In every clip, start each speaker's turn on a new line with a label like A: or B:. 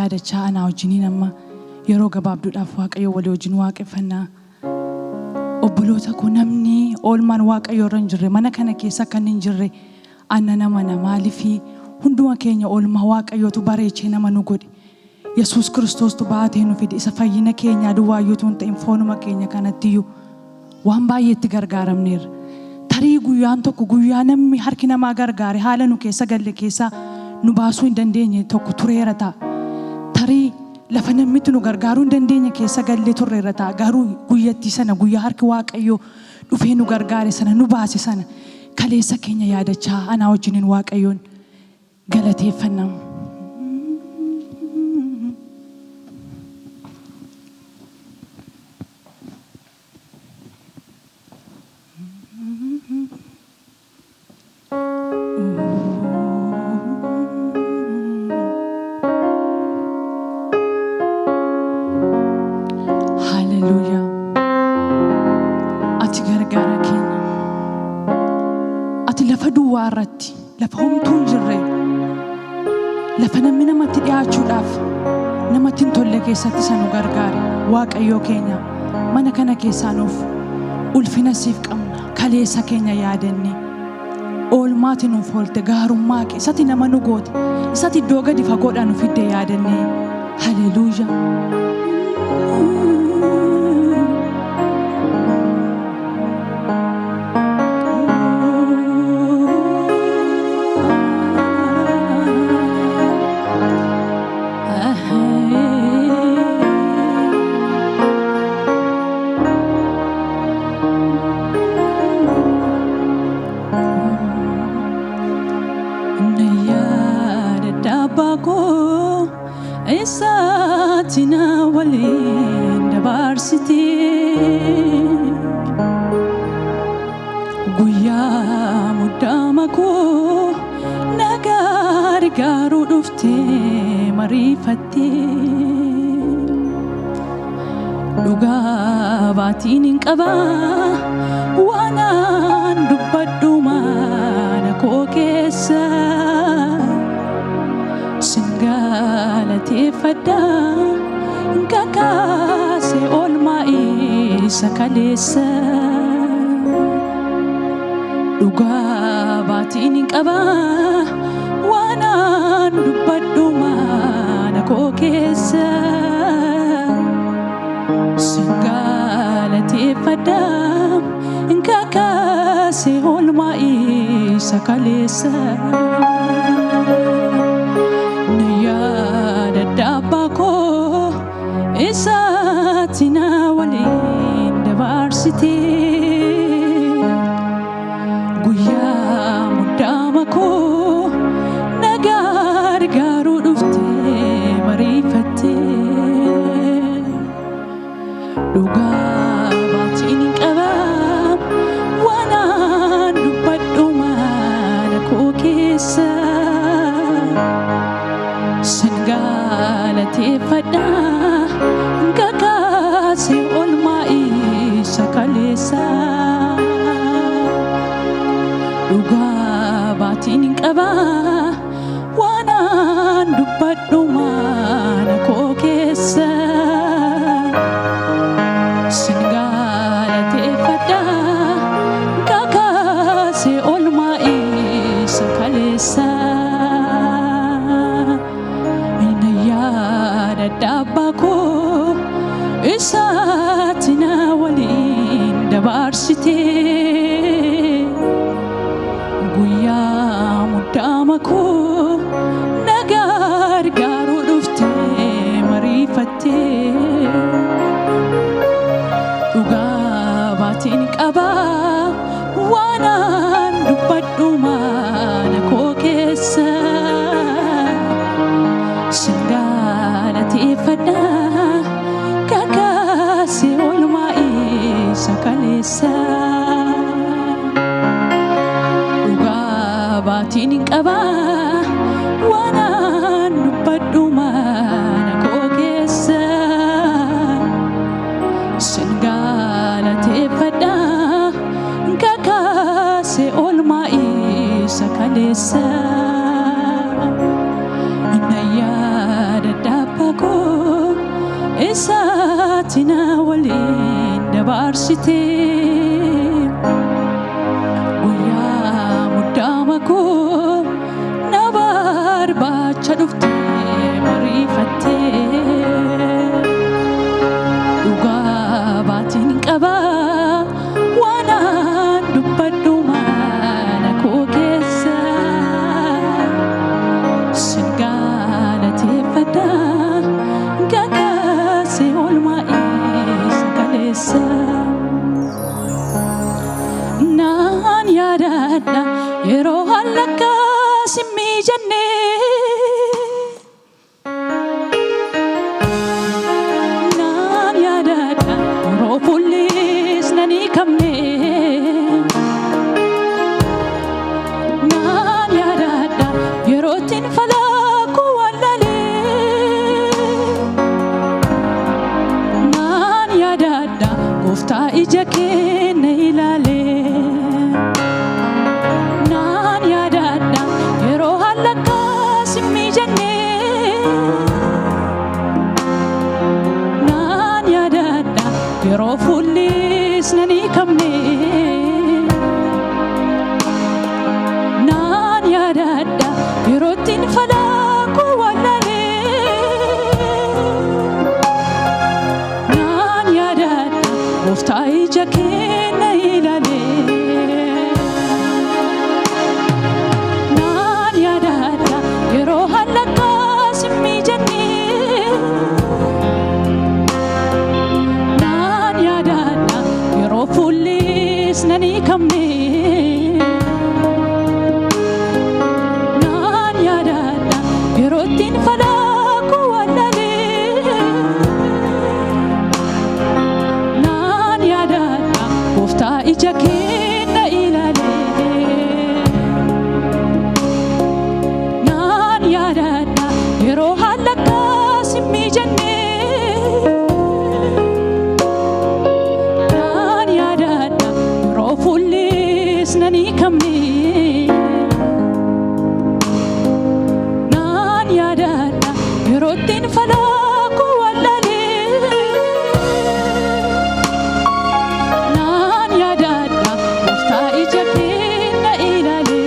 A: yaadachaa anaa wajjiniin amma yeroo gabaabduudhaaf Waaqayyo walii wajjin waaqeffannaa. Obboloota koo namni oolmaan Waaqayyo irra hin jirre mana kana keessa kan hin jirre anna nama maaliifi hunduma keenya oolmaa Waaqayyootu bareechee nama nu godhe. Yesuus Kiristoostu baatee nu fide isa fayyina keenya duwwaayyuutu hin ta'in foonuma keenya kanattiyyuu waan baay'eetti gargaaramneerra. Tarii guyyaan tokko guyyaa namni harki namaa gargaare haala nu keessa galle keessa nu baasuu hin dandeenye tokko tureera ta'a. Tarii lafa namnitti nu gargaaruu hin dandeenye keessa gallee turreera ta'a. Garuu guyyattii sana guyyaa harki Waaqayyoo dhufee nu gargaare sana nu baase sana kaleessa keenya yaadachaa anaa wajjiniin Waaqayyoon galateeffannaa. Warratti lafa homtuun jirre lafa namni namatti dhiyaachuudhaaf namatti hin tolle keessatti isa nu gargaare Waaqayyoo keenya mana kana keessaa nuuf ulfina siif qabna. Kaleessa keenya yaadanne oolmaati nuuf oolte gaarummaa kee isatti nama nu goote isatti iddoo gadi fagoodhaa nu fidde yaadanne. Haleluuyaa. Isatina waliin dabarsite guyyaa muddama koo na gargaaruu dhufte mariifatte dhugaa baatiin hin qaba waanaan dubbadhu mana koo keessa Singalateeffadha kakaase oolmaa isa kaleessa dhugaa baatiin hin qaba waanaan dubbadhu mana koo keessa Singalateeffadha kakaase oolmaa isa kaleessa Isatina waliin dabarsite guyyaa muddama koo na gargaaruu dhufte mariifatte dhugaa baatiin hin qaba waanaan dubbadhu mana koo keessa Singalateeffadha kakaase oolmaa isa kaleessa dhugaa baatiin hin qaba waanaan dubbadhu mana koo keessa Singalateeffadha kakaase oolmaa isa kaleessa Abbaa koo isatina waliin dabarsite guyyaa muddama koo na gargaaruu dhufte mariifatte dhugaa baatiin qaba waanaan dubbadhu mana koo keessa Singalateeffadha kakaase oolmaa isa kaleessa dhugaa baatiin hin qaba waanaan dubbadhu mana koo keessa Singalateeffadha kakaase oolmaa kaleessa inna yaada daba isaatina waliin dabarsitee guyyaa muddaama koo na barbaacha dhuftee mariifattee dhugaa baatiin qabaa waanaan dubbadhu mana koo keessa sin galateeffadha gagaasee oolmaa isa kaleessa naan yaadadha yeroo hallakkaa simmii jennee naan yaadadha yeroo fullis nanii kamnee naan yaadadha yerootiin falaakuu wallalee naan yaadadha gooftaa ija keenya ilaalee naan yaadadha yeroo hallakkaa simmii jennee naan yaadadha yeroo fullis nanii kamnee naan yaadadha yerootiin falaakuu wallalee naan yaadadha gooftaa ija keenya ilaalee naan yaadadha yeroo hallakkaa simmii jennee naan yaadadha yeroo fullis nanii kamnee naan yaadadha yerootiin falaakuu wallalee naan yaadadha gooftaa ija keenya ilaalee naan yaadadha yeroo hallakkaa simmii jennee naan yaadadha yeroo fullis nanii kamnee naan yaadadha yerootiin falaakuu wallalee naan yaadadha gooftaa ija keenya ilaalee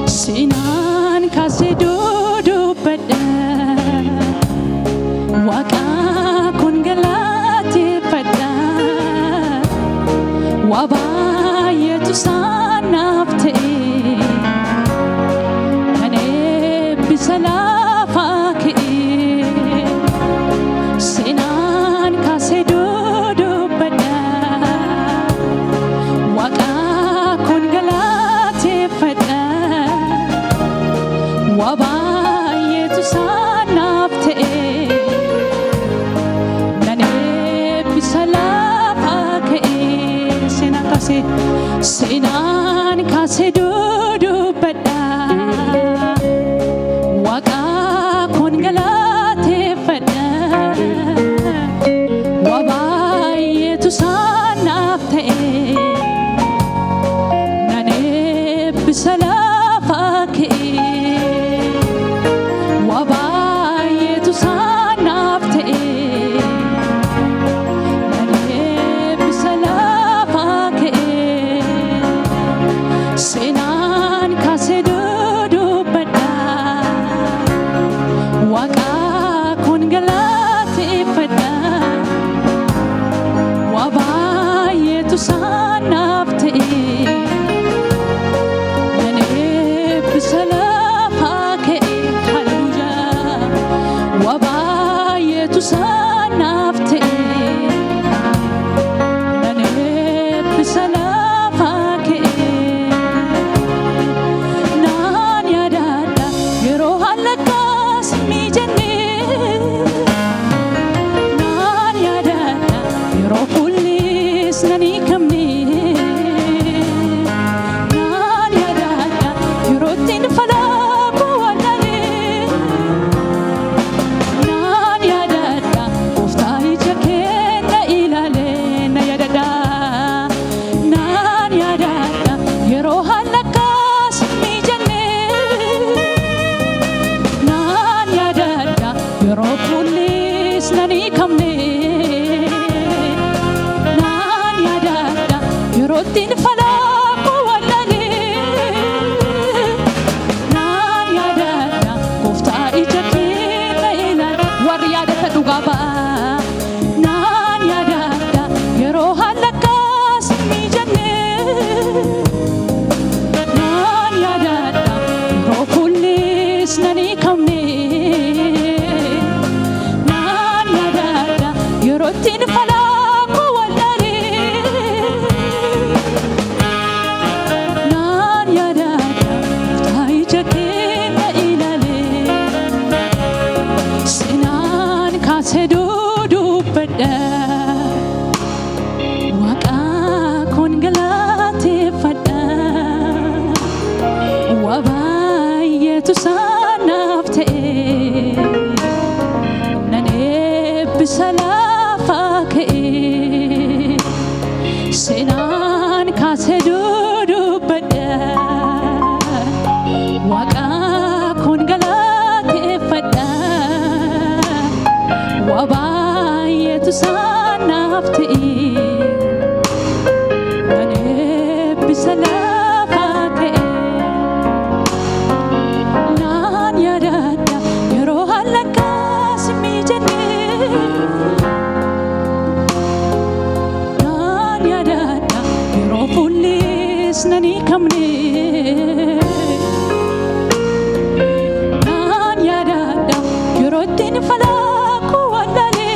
A: sinaan kaasee dudubbadha waaqaa kun galateeffadha waa baay'eetu saanaaf ta'e kan eebbisa laafaa ka'e sinaan kaasee dudubbadha waaqaa kun galateeffadha waa baay'eetu saanaaf ta'e nan eebbisa laafaa ka'e seenaan kaasee dudubbadha waaqaa kun galateeffadha waa baay'eetu saanaaf ta'e nan eebbisa laafaa ka'e waa baay'eetu saanaaf ta'e nan eebbisa laafaa ka'e seenaan kaasee dudubbadha waaqaa kun galateeffadha waa nani kamne nan yadada yerotin fala buwalale nan yadada uftai jake na ilale na yadada nan yadada yero halakas mi janne nan yadada yero pulis nani kamne rotin fala buwalale nan yadada kofta ijake na ilal war yadata dugaba nan yadada yero halakas mi janne nan yadada ro pulis nani kamne nan yadada yerotin fala Waqa kun galate fada wabayyetu sanafte nane bisalafa ke senan kase dudu bada waqa kun galate fada wabayyetu sanafte nani kamne nan yadada yerotin fala buwalale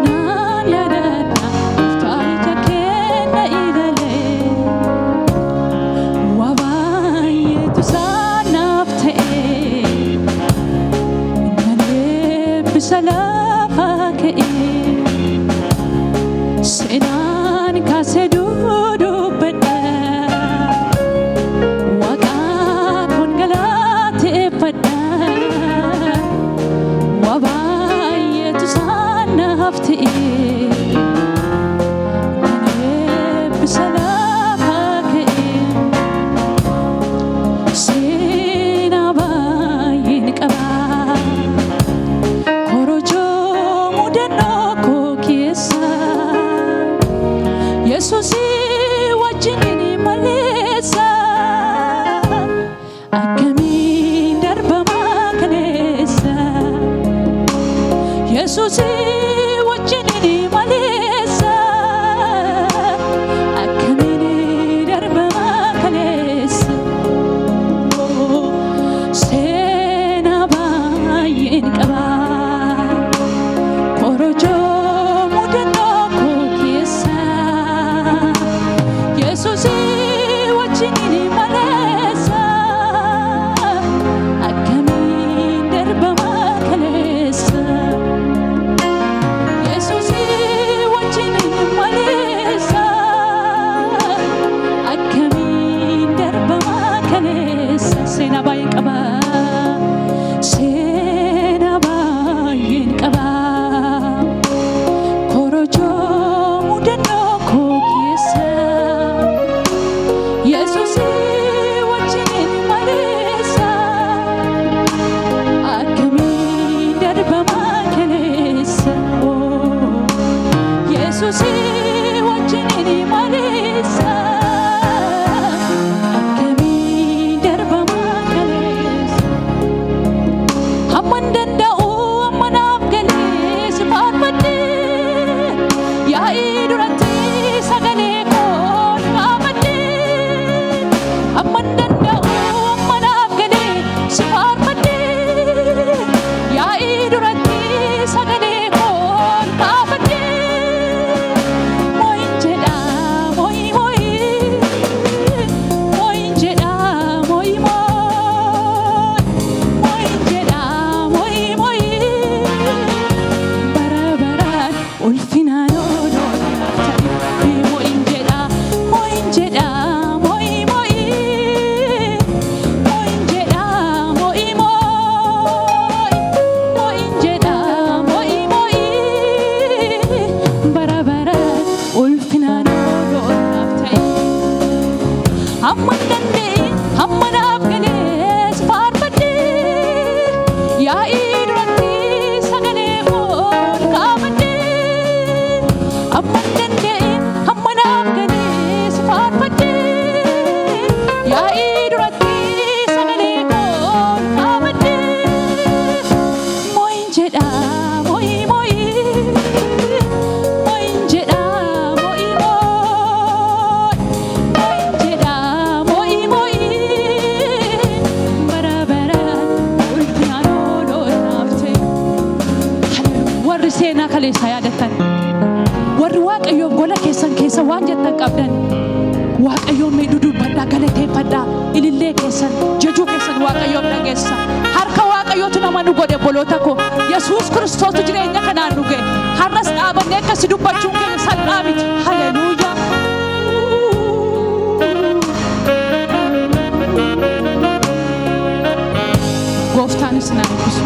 A: nan yadada uftai jake na ilale wabayyetu sanafte nane bisalafa ke senan kase dudu bada waqa kun galate fada wabayyetu sanafte nane bisalafa ke sena bayin qaba korojo mudanno ko kesa Yesusi wajjini malesa akami darbama kanesa Yesusi wajjini malesa akami darbama kanesa sena bayin qaba korojo mudanno ko kesa Yesusi wajjini malesa akami darbama kanesa Yesusi wajjini malesa akami darbama kanesa sena bayin qaba sena bayin qaba korojo mudanno ko kesa Yesusi wajjini malesa akami darbama kanesa Yesusi wajjini malesa akami darbama kanesa hamman danda'u ammanaaf galee si faarfadhe yaa'ii duratti sagalee koon qaabadhe amman danda'u ammanaaf galee si faarfadhe yaa'ii duratti sagalee koon qaabadhe mooyin jedha mooyi mooyi mooyin jedha mooyi mooyin jedha mooyi mooyi bara baraan kayaadatan warri waaqayyoof gola keessan keessa waan jettan qabdan waaqayyoon mee dudubbadhaa galateeffadhaa ilillee keessan jajuu keessan waaqayyoof dhageessa harka waaqayyootu nama nu godhe obboloota koo Yesuus Kiristoostu jireenya kanaan nu ga'e har'as dhaabannee akkasi dubbachuun keenya salphaa miti haleluuyaa Goftaanis na eebbisu